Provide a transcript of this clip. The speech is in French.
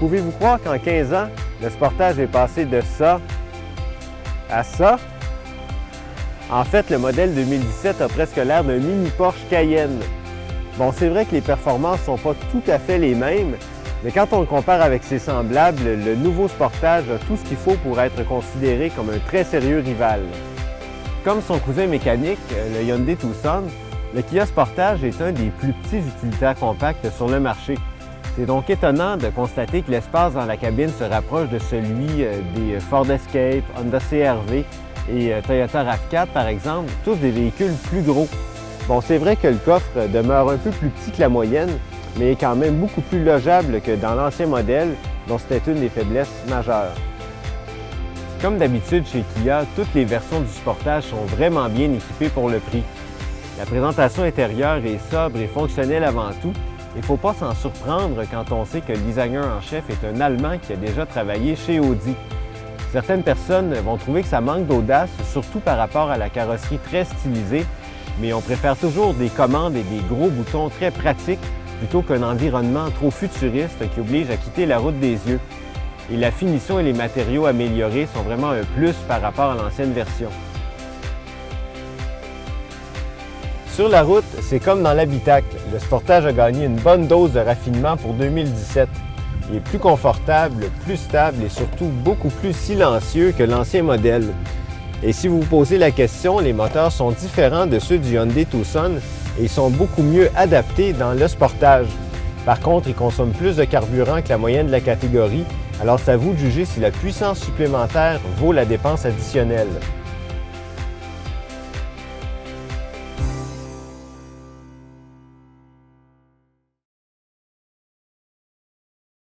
Pouvez-vous croire qu'en 15 ans, le Sportage est passé de ça à ça? En fait, le modèle 2017 a presque l'air d'un mini Porsche Cayenne. Bon, c'est vrai que les performances ne sont pas tout à fait les mêmes, mais quand on le compare avec ses semblables, le nouveau Sportage a tout ce qu'il faut pour être considéré comme un très sérieux rival. Comme son cousin mécanique, le Hyundai Tucson, le Kia Sportage est un des plus petits utilitaires compacts sur le marché. C'est donc étonnant de constater que l'espace dans la cabine se rapproche de celui des Ford Escape, Honda CR-V et Toyota RAV4 par exemple, tous des véhicules plus gros. Bon, c'est vrai que le coffre demeure un peu plus petit que la moyenne, mais est quand même beaucoup plus logeable que dans l'ancien modèle, dont c'était une des faiblesses majeures. Comme d'habitude chez Kia, toutes les versions du Sportage sont vraiment bien équipées pour le prix. La présentation intérieure est sobre et fonctionnelle avant tout. Il ne faut pas s'en surprendre quand on sait que le designer en chef est un Allemand qui a déjà travaillé chez Audi. Certaines personnes vont trouver que ça manque d'audace, surtout par rapport à la carrosserie très stylisée, mais on préfère toujours des commandes et des gros boutons très pratiques plutôt qu'un environnement trop futuriste qui oblige à quitter la route des yeux. Et la finition et les matériaux améliorés sont vraiment un plus par rapport à l'ancienne version. Sur la route, c'est comme dans l'habitacle. Le Sportage a gagné une bonne dose de raffinement pour 2017. Il est plus confortable, plus stable et surtout beaucoup plus silencieux que l'ancien modèle. Et si vous vous posez la question, les moteurs sont différents de ceux du Hyundai Tucson et ils sont beaucoup mieux adaptés dans le Sportage. Par contre, ils consomment plus de carburant que la moyenne de la catégorie, alors c'est à vous de juger si la puissance supplémentaire vaut la dépense additionnelle.